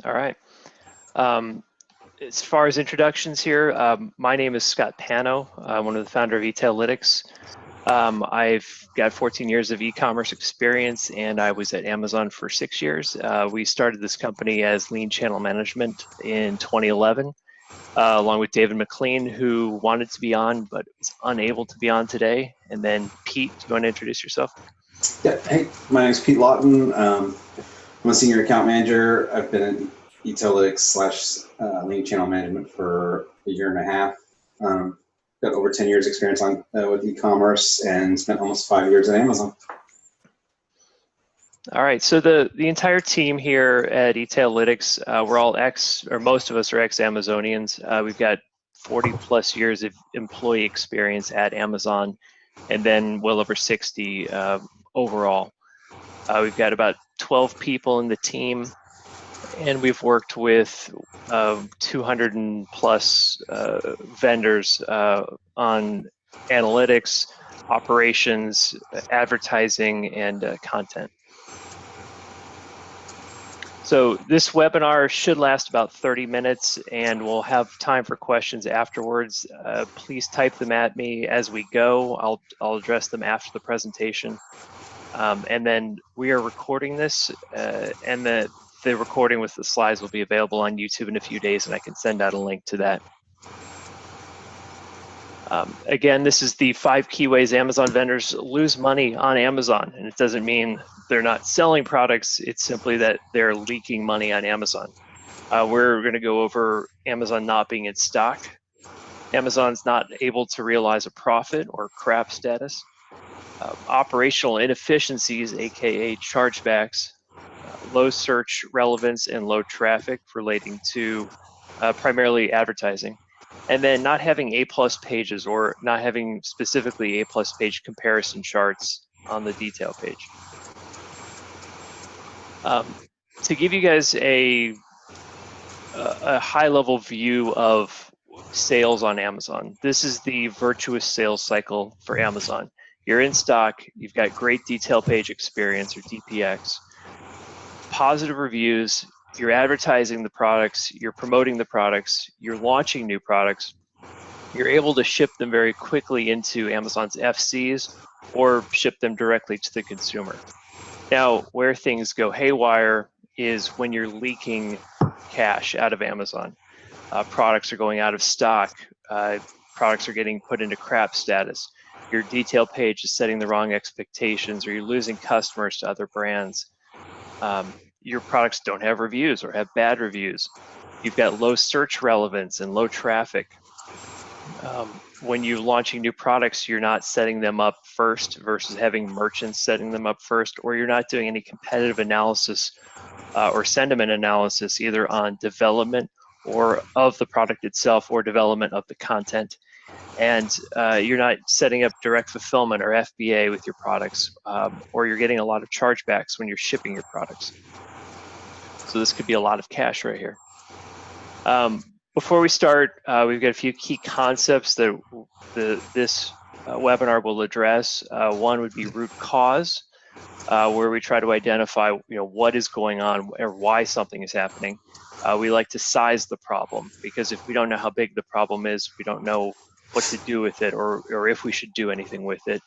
All right. As far as introductions here, my name is Scott Pano. I'm one of the founder of Etailytics. I've got 14 years of e-commerce experience, and I was at Amazon for 6 years. We started this company as Lean Channel Management in 2011, along with David McLean, who wanted to be on but is unable to be on today. And then Pete, do you want to introduce yourself? Yeah, hey, my name is Pete Lawton. I'm a senior account manager. I've been in etailytics / Lean Channel Management for a year and a half. Got over 10 years experience on with e-commerce and spent almost 5 years at Amazon. All right, so the entire team here at Etailytics, we're all most of us are ex-Amazonians. We've got 40 plus years of employee experience at Amazon, and then well over 60 overall. We've got about 12 people in the team, and we've worked with 200 and plus vendors on analytics, operations, advertising, and content. So this webinar should last about 30 minutes, and we'll have time for questions afterwards. Please type them at me as we go. I'll address them after the presentation. And then we are recording this, and the recording with the slides will be available on YouTube in a few days, and I can send out a link to that. Again, this is the 5 key ways Amazon vendors lose money on Amazon, and it doesn't mean they're not selling products, it's simply that they're leaking money on Amazon. We're going to go over Amazon not being in stock, Amazon's not able to realize a profit or crap status, operational inefficiencies, aka chargebacks, low search relevance and low traffic relating to primarily advertising, and then not having A+ pages or not having specifically A+ page comparison charts on the detail page. To give you guys a high-level view of sales on Amazon, this is the virtuous sales cycle for Amazon. You're in stock, you've got great detail page experience or DPX, positive reviews, you're advertising the products, you're promoting the products, you're launching new products, you're able to ship them very quickly into Amazon's FCs or ship them directly to the consumer. Now, where things go haywire is when you're leaking cash out of Amazon. Products are going out of stock, products are getting put into crap status, your detail page is setting the wrong expectations, or you're losing customers to other brands. Your products don't have reviews or have bad reviews. You've got low search relevance and low traffic. When you're launching new products, you're not setting them up first versus having merchants setting them up first, or you're not doing any competitive analysis or sentiment analysis either on development or of the product itself or development of the content. And you're not setting up direct fulfillment or FBA with your products, or you're getting a lot of chargebacks when you're shipping your products. So this could be a lot of cash right here. Before we start, we've got a few key concepts that this webinar will address. One would be root cause, where we try to identify what is going on or why something is happening. We like to size the problem, because if we don't know how big the problem is, we don't know what to do with it or if we should do anything with it.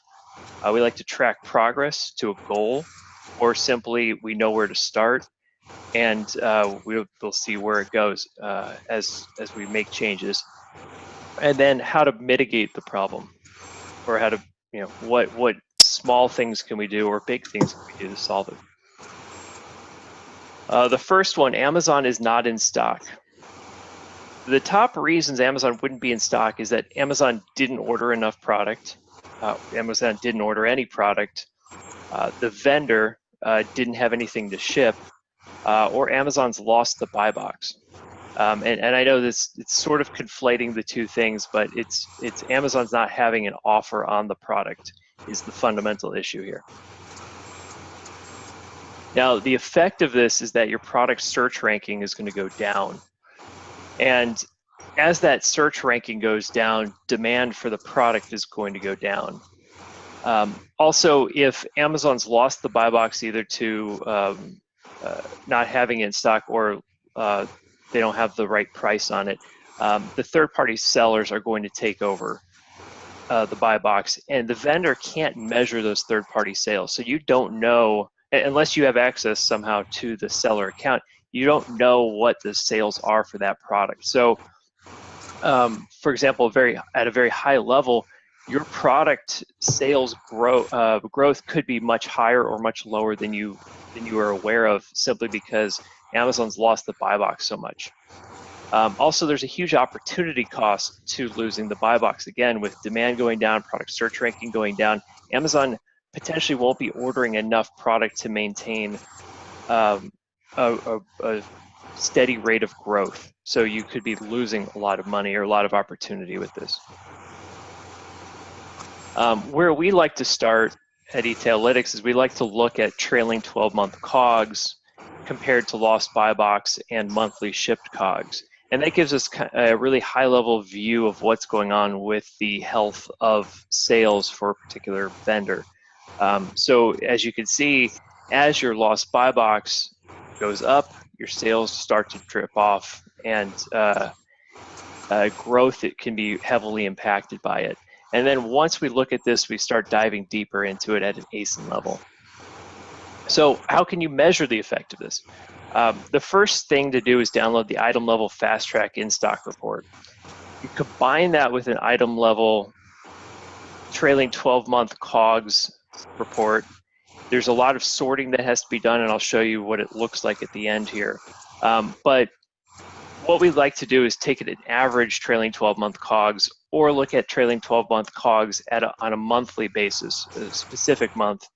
We like to track progress to a goal, or simply we know where to start, and we'll see where it goes as we make changes. And then how to mitigate the problem, or how to, what small things can we do or big things can we do to solve it. The first one, Amazon is not in stock. The top reasons Amazon wouldn't be in stock is that Amazon didn't order enough product. Amazon didn't order any product. The vendor didn't have anything to ship, or Amazon's lost the buy box. And I know it's sort of conflating the two things, but it's Amazon's not having an offer on the product is the fundamental issue here. Now, the effect of this is that your product search ranking is going to go down. And as that search ranking goes down, demand for the product is going to go down. Also, if Amazon's lost the buy box either to not having it in stock or they don't have the right price on it, the third-party sellers are going to take over the buy box, and the vendor can't measure those third-party sales. So you don't know, unless you have access somehow to the seller account, you don't know what the sales are for that product. So, for example, at a very high level, your product sales growth could be much higher or much lower than you are aware of, simply because Amazon's lost the buy box so much. Also, there's a huge opportunity cost to losing the buy box. Again, with demand going down, product search ranking going down, Amazon potentially won't be ordering enough product to maintain a steady rate of growth. So you could be losing a lot of money or a lot of opportunity with this. Where we like to start at Etailytics is we like to look at trailing 12-month COGS compared to lost buy box and monthly shipped COGS. And that gives us a really high-level view of what's going on with the health of sales for a particular vendor. So as you can see, as your lost buy box goes up, your sales start to drip off, and growth, it can be heavily impacted by it. And then once we look at this, we start diving deeper into it at an ASIN level. So how can you measure the effect of this? The first thing to do is download the item level fast track in-stock report. You combine that with an item level trailing 12-month COGS report. There's a lot of sorting that has to be done, and I'll show you what it looks like at the end here. But what we like to do is take an average trailing 12-month COGS, or look at trailing 12-month COGS on a monthly basis, a specific month,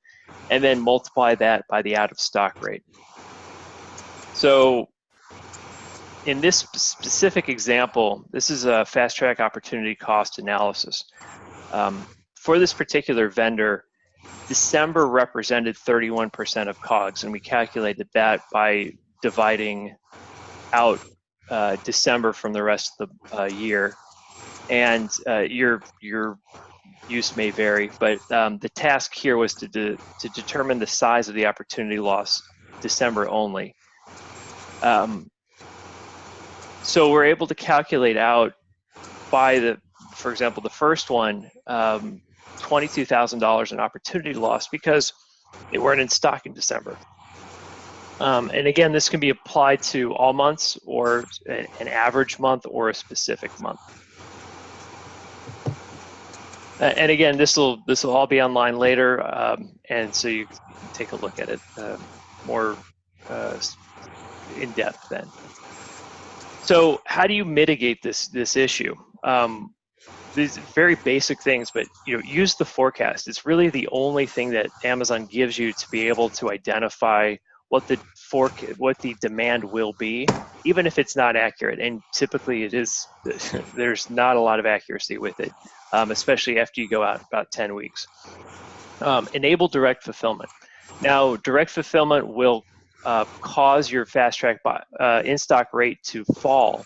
and then multiply that by the out-of-stock rate. So in this specific example, this is a fast track opportunity cost analysis. For this particular vendor, December represented 31% of COGS, and we calculated that by dividing out December from the rest of the year. And your use may vary, but the task here was to determine the size of the opportunity loss December only. So we're able to calculate out by for example, the first one, $22,000 in opportunity loss because they weren't in stock in December. And again, this can be applied to all months, or an average month, or a specific month. And again, this will all be online later, and so you can take a look at it more in depth then. So how do you mitigate this issue? These very basic things, but use the forecast. It's really the only thing that Amazon gives you to be able to identify what the demand will be, even if it's not accurate. And typically it is. There's not a lot of accuracy with it, especially after you go out about 10 weeks. Enable direct fulfillment. Now, direct fulfillment will cause your fast track in-stock rate to fall,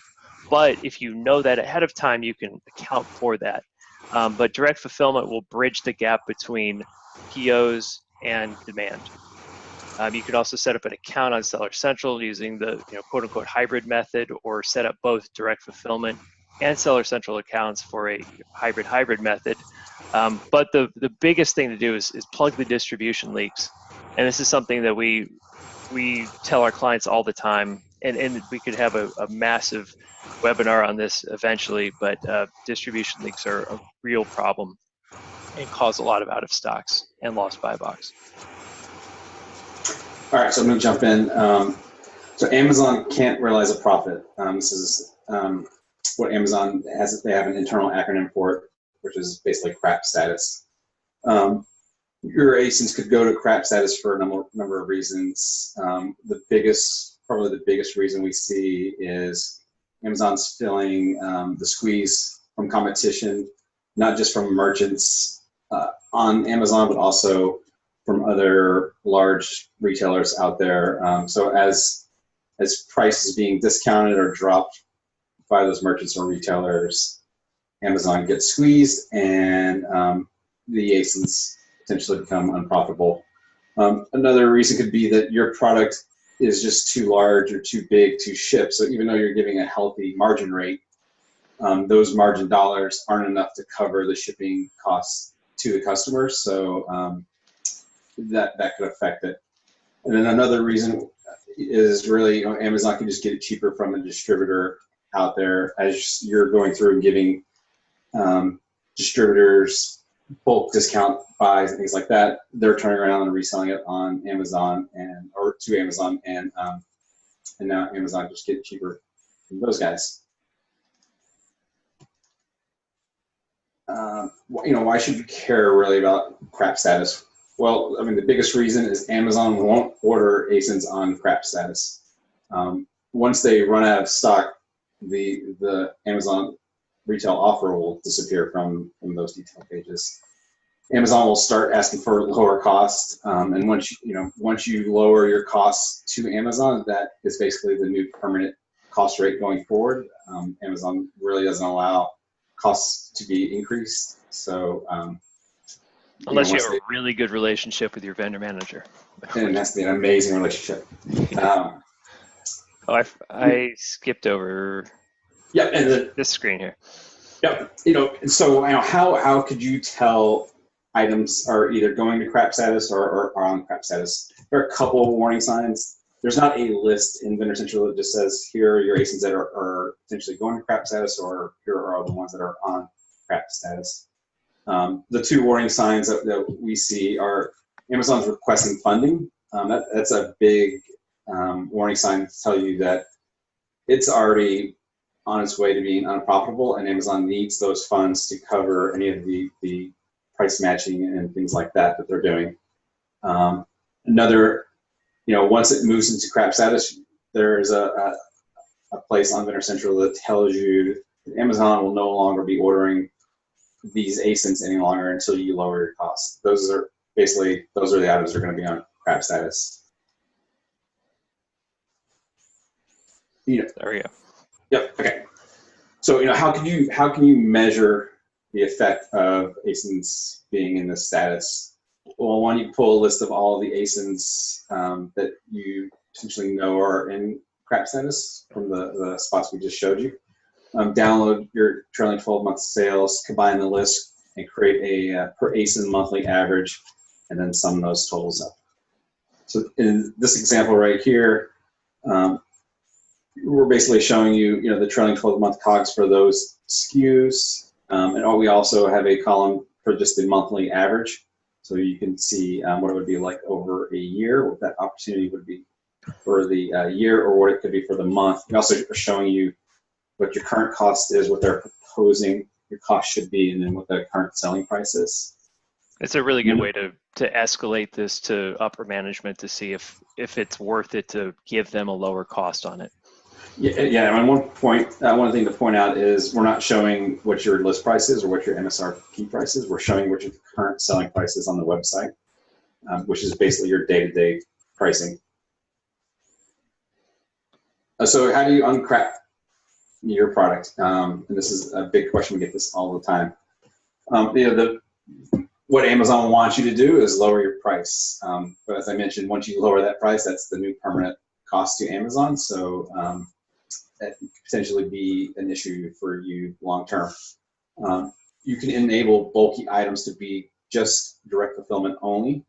but if you know that ahead of time, you can account for that. But direct fulfillment will bridge the gap between POs and demand. You can also set up an account on Seller Central using the quote-unquote hybrid method, or set up both direct fulfillment and Seller Central accounts for a hybrid method. But the biggest thing to do is plug the distribution leaks, and this is something that we tell our clients all the time, and we could have a massive webinar on this eventually, but distribution leaks are a real problem and cause a lot of out of stocks and lost buy box. All right, so I'm going to jump in. So Amazon can't realize a profit. This is what Amazon has. They have an internal acronym for it, which is basically crap status. Your ASINs could go to crap status for a number of reasons. Probably the biggest reason we see is Amazon's feeling the squeeze from competition, not just from merchants on Amazon, but also from other large retailers out there. So as price is being discounted or dropped by those merchants or retailers, Amazon gets squeezed, and the ASINs potentially become unprofitable. Another reason could be that your product is just too large or too big to ship. So even though you're giving a healthy margin rate, those margin dollars aren't enough to cover the shipping costs to the customer. So that could affect it. And then another reason is really, Amazon can just get it cheaper from a distributor out there as you're going through and giving distributors bulk discount buys and things like that. They're turning around and reselling it on Amazon or to Amazon, and now Amazon just get it cheaper from those guys. Why should you care really about crap status? Well, I mean, the biggest reason is Amazon won't order ASINs on crap status. Once they run out of stock, the Amazon retail offer will disappear from those detail pages. Amazon will start asking for lower costs, and once you lower your costs to Amazon, that is basically the new permanent cost rate going forward. Amazon really doesn't allow costs to be increased, so unless you have a really good relationship with your vendor manager. And it has to be an amazing relationship. I skipped over. Yeah, and this screen here. Yeah, so how could you tell items are either going to crap status or are on crap status? There are a couple of warning signs. There's not a list in Vendor Central that just says here are your ASINs that are potentially going to crap status, or here are all the ones that are on crap status. The two warning signs that we see are Amazon's requesting funding. That's a big warning sign to tell you that it's already on its way to being unprofitable, and Amazon needs those funds to cover any of the price matching and things like that they're doing. Another, once it moves into crap status, there's a place on Vendor Central that tells you that Amazon will no longer be ordering these ASINs any longer until you lower your costs. Those are the items that are going to be on crap status. There we go. Yep. Okay. So how can you measure the effect of ASINs being in this status? Well, one, you pull a list of all the ASINs that you potentially know are in crap status from the spots we just showed you. Download your trailing 12-month sales, combine the list, and create a per ASIN monthly average, and then sum those totals up. So in this example right here, we're basically showing you, the trailing 12-month COGS for those SKUs, and we also have a column for just the monthly average, so you can see what it would be like over a year, what that opportunity would be for the year, or what it could be for the month. We also are showing you what your current cost is, what they're proposing your cost should be, and then what the current selling price is. It's a really good way to escalate this to upper management to see if it's worth it to give them a lower cost on it. Yeah. And one thing to point out is we're not showing what your list price is or what your MSRP price is. We're showing what your current selling price is on the website, which is basically your day-to-day pricing. So how do you uncrap your product? And this is a big question. We get this all the time. What Amazon wants you to do is lower your price. But as I mentioned, once you lower that price, that's the new permanent cost to Amazon. So that could potentially be an issue for you long term. You can enable bulky items to be just direct fulfillment only.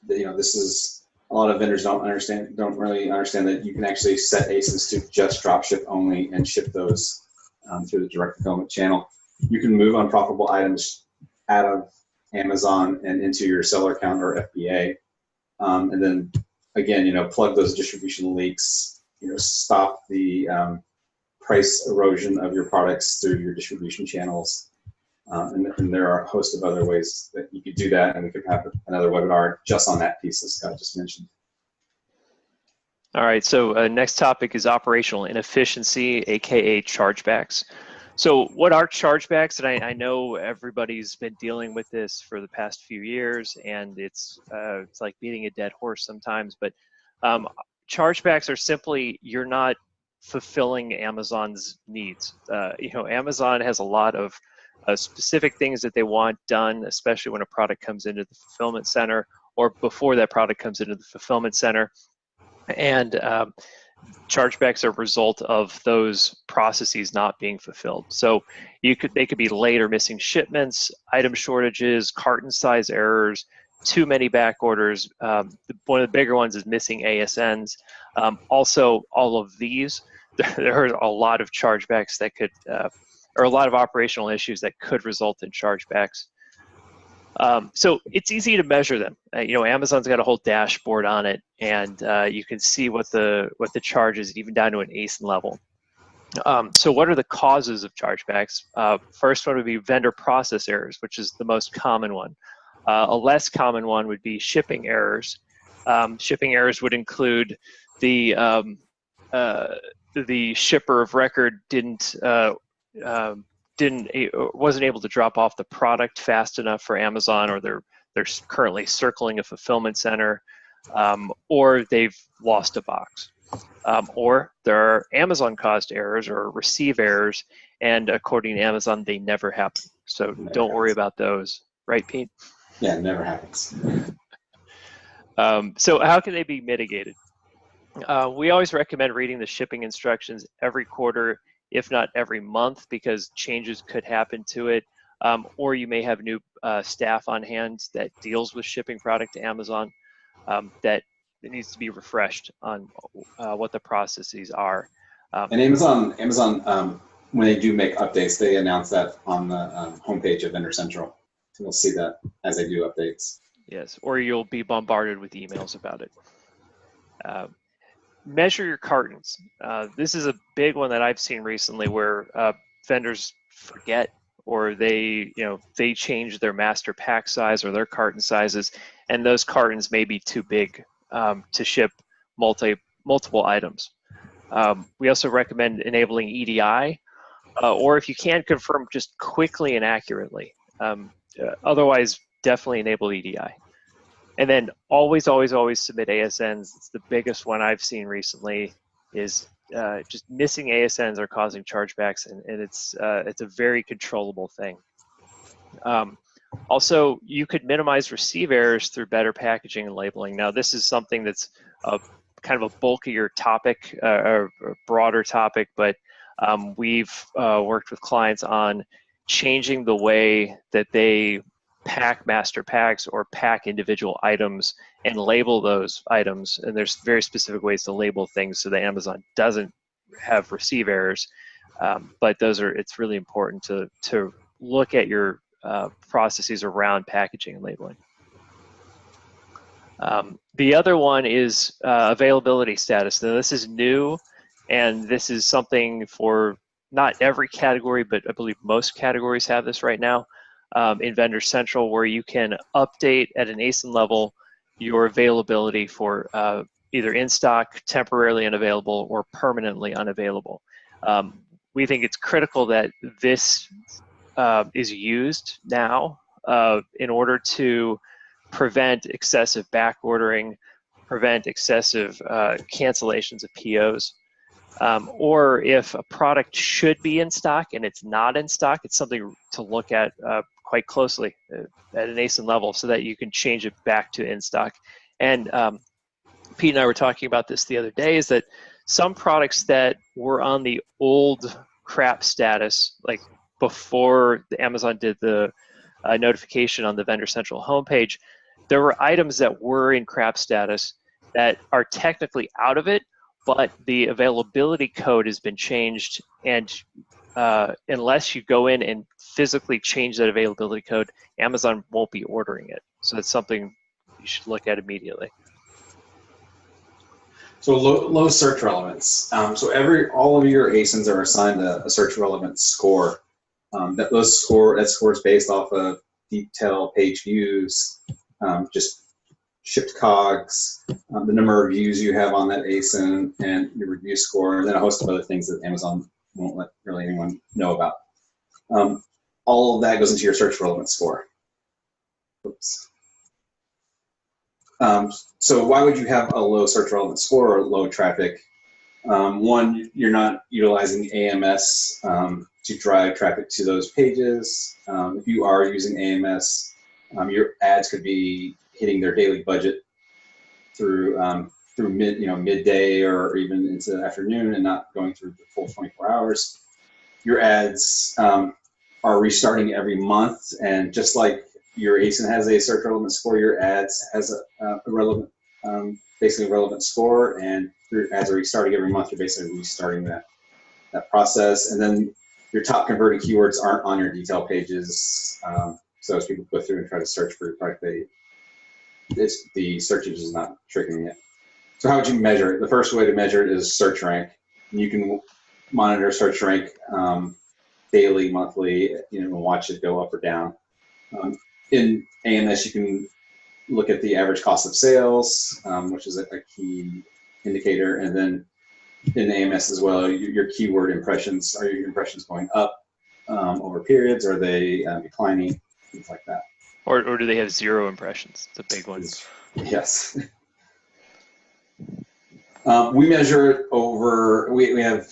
This is a lot of vendors don't really understand that you can actually set ASINs to just drop ship only and ship those through the direct fulfillment channel. You can move unprofitable items out of Amazon and into your seller account or FBA, and then again, plug those distribution leaks. Stop the price erosion of your products through your distribution channels. And there are a host of other ways that you could do that, and we could have another webinar just on that piece that Scott just mentioned. All right, so next topic is operational inefficiency, aka chargebacks. So what are chargebacks? And I know everybody's been dealing with this for the past few years, and it's like beating a dead horse sometimes, but chargebacks are simply you're not fulfilling Amazon's needs. Amazon has a lot of specific things that they want done, especially when a product comes into the fulfillment center or before that product comes into the fulfillment center. And chargebacks are a result of those processes not being fulfilled. So they could be late or missing shipments, item shortages, carton size errors, too many back orders. One of the bigger ones is missing ASNs. Also, all of these, there are a lot of chargebacks that could, or a lot of operational issues that could result in chargebacks. So it's easy to measure them. Amazon's got a whole dashboard on it, and you can see what the charge is, even down to an ASIN level. So what are the causes of chargebacks? First one would be vendor process errors, which is the most common one. A less common one would be shipping errors. Shipping errors would include the shipper of record wasn't able to drop off the product fast enough for Amazon, or they're currently circling a fulfillment center, or they've lost a box, or there are Amazon caused errors or receive errors, and according to Amazon, they never happen. So don't worry about those, right, Pete? Yeah, it never happens. So how can they be mitigated? We always recommend reading the shipping instructions every quarter, if not every month, because changes could happen to it. Or you may have new staff on hand that deals with shipping product to Amazon that it needs to be refreshed on what the processes are. And Amazon, when they do make updates, they announce that on the homepage of Vendor Central. So you'll see that as they do updates. Yes, or you'll be bombarded with emails about it. Measure your cartons. This is a big one that I've seen recently, where vendors forget, or they change their master pack size or their carton sizes, and those cartons may be too big to ship multiple items. We also recommend enabling EDI, or if you can, confirm just quickly and accurately. Otherwise, definitely enable EDI. And then always submit ASNs. It's the biggest one I've seen recently, is just missing ASNs are causing chargebacks, and it's a very controllable thing. Also, you could minimize receive errors through better packaging and labeling. Now, this is something that's kind of a bulkier topic, or a broader topic, but we've worked with clients on changing the way that they pack master packs or pack individual items and label those items. And there's very specific ways to label things so that Amazon doesn't have receive errors. But it's really important to look at your processes around packaging and labeling. The other one is availability status. Now, this is new, and this is something for not every category, but I believe most categories have this right now. In Vendor Central, where you can update at an ASIN level your availability for either in stock, temporarily unavailable, or permanently unavailable. We think it's critical that this is used now in order to prevent excessive back ordering, prevent excessive cancellations of POs. Or if a product should be in stock and it's not in stock, it's something to look at quite closely at an ASIN level, so that you can change it back to in stock. And Pete and I were talking about this the other day, is that some products that were on the old crap status, like before the Amazon did the notification on the Vendor Central homepage, there were items that were in crap status that are technically out of it, but the availability code has been changed, and unless you go in and physically change that availability code, Amazon won't be ordering it. So that's something you should look at immediately. So low search relevance. So all of your ASINs are assigned a search relevance score. That score is based off of detail page views, just shipped COGS, the number of views you have on that ASIN, and your review score, and then a host of other things that Amazon won't let really anyone know about. All of that goes into your search relevance score. Oops. So why would you have a low search relevance score or low traffic? One, you're not utilizing AMS to drive traffic to those pages. If you are using AMS, your ads could be hitting their daily budget through through midday or even into the afternoon and not going through the full 24 hours. Your ads are restarting every month, and just like your ASIN has a search relevant score, your ads has a relevant, basically a relevant score, and your ads are restarting every month. You're basically restarting that process, and then your top converting keywords aren't on your detail pages. So as people go through and try to search for your product, the search engine is not triggering it. So how would you measure it? The first way to measure it is search rank. You can monitor search rank daily, monthly, and watch it go up or down. In AMS, you can look at the average cost of sales, which is a key indicator, and then in AMS as well, your keyword impressions. Are your impressions going up over periods? Are they declining? Things like that. Or do they have 0 impressions? It's a big one. Yes. We measure it over, we have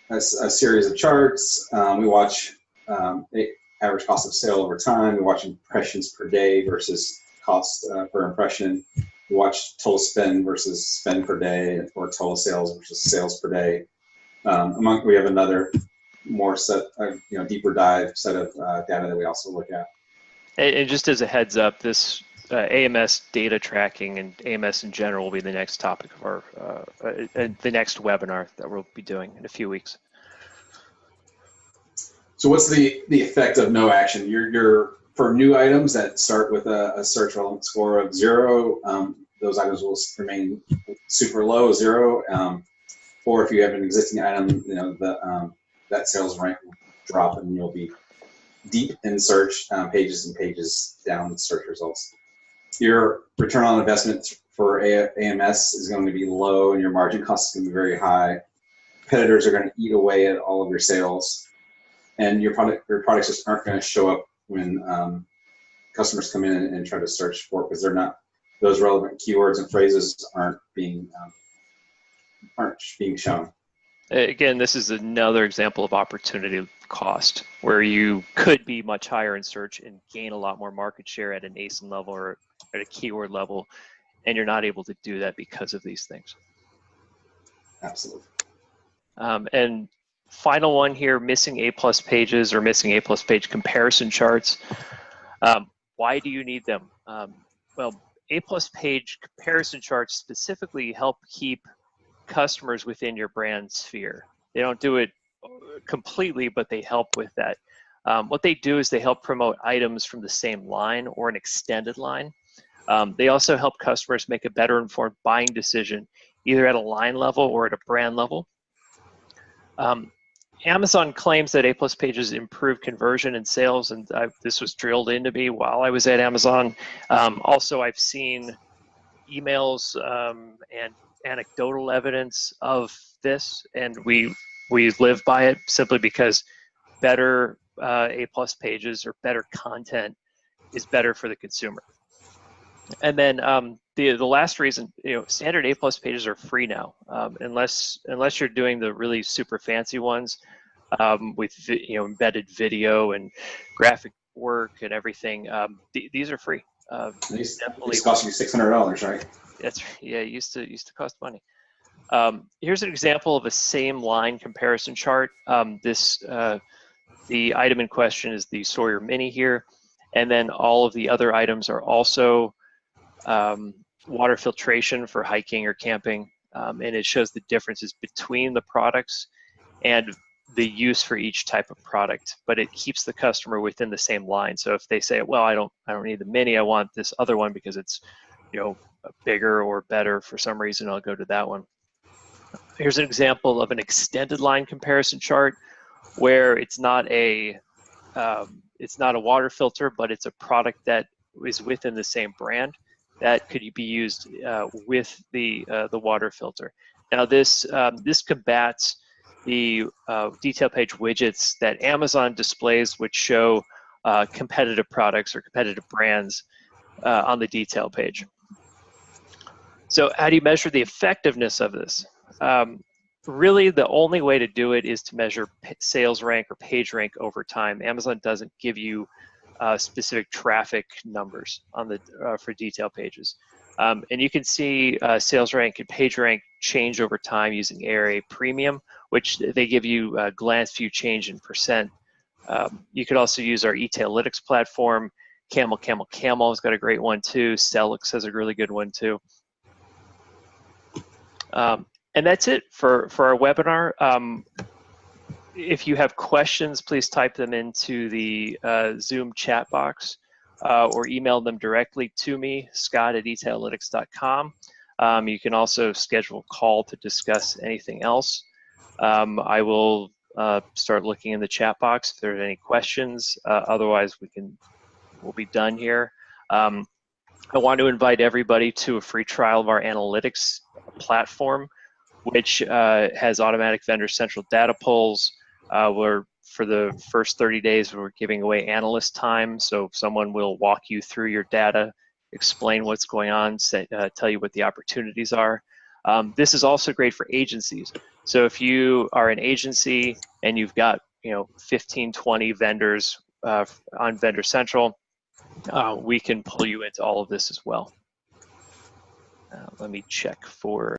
a series of charts. We watch average cost of sale over time. We watch impressions per day versus cost per impression. We watch total spend versus spend per day, or total sales versus sales per day. We have another more deeper dive set of data that we also look at. And just as a heads up, this AMS data tracking and AMS in general will be the next topic of our the next webinar that we'll be doing in a few weeks. So what's the effect of no action? You're for new items that start with a search relevant score of 0, those items will remain super low, 0. Or if you have an existing item, that sales rank will drop, and you'll be deep in search, pages and pages down the search results. Your return on investment for AMS is going to be low, and your margin cost is going to be very high. Competitors are going to eat away at all of your sales, and your products just aren't going to show up when customers come in and try to search for it, because they're not, those relevant keywords and phrases aren't being shown. Again, this is another example of opportunity cost, where you could be much higher in search and gain a lot more market share at an ASIN level or at a keyword level, and you're not able to do that because of these things. Absolutely. And final one here, missing A+ pages or missing A+ page comparison charts. Why do you need them? Well, A+ page comparison charts specifically help keep customers within your brand sphere. They don't do it completely, but they help with that. What they do is they help promote items from the same line or an extended line. They also help customers make a better informed buying decision, either at a line level or at a brand level. Amazon claims that A+ pages improve conversion and sales, and this was drilled into me while I was at Amazon. Also, I've seen emails and anecdotal evidence of this, and we live by it simply because better A+ pages or better content is better for the consumer. And then the last reason, standard A+ pages are free now, unless you're doing the really super fancy ones with embedded video and graphic work and everything. These are free. These cost you $600, right? It used to cost money. Here's an example of a same line comparison chart. The item in question is the Sawyer Mini here, and then all of the other items are also water filtration for hiking or camping, and it shows the differences between the products and the use for each type of product, but it keeps the customer within the same line. So if they say, well, I don't need the Mini, I want this other one because it's bigger or better for some reason, I'll go to that one. Here's an example of an extended line comparison chart where it's not a water filter, but it's a product that is within the same brand that could be used with the water filter. Now this combats the detail page widgets that Amazon displays, which show competitive products or competitive brands on the detail page. So how do you measure the effectiveness of this? Really, the only way to do it is to measure sales rank or page rank over time. Amazon doesn't give you specific traffic numbers on the for detail pages. And you can see sales rank and page rank change over time using ARA Premium, which they give you a glance view change in percent. You could also use our etailytics platform. Camel has got a great one too. Celix has a really good one too. And that's it for our webinar. If you have questions, please type them into the Zoom chat box or email them directly to me, scott@etailytics.com. You can also schedule a call to discuss anything else. I will start looking in the chat box if there's any questions. Otherwise, we'll be done here. I want to invite everybody to a free trial of our analytics platform, which has automatic vendor central data pulls. Where for the first 30 days, we're giving away analyst time. So someone will walk you through your data, explain what's going on, tell you what the opportunities are. This is also great for agencies. So if you are an agency and you've got 15, 20 vendors on Vendor Central, we can pull you into all of this as well. Let me check for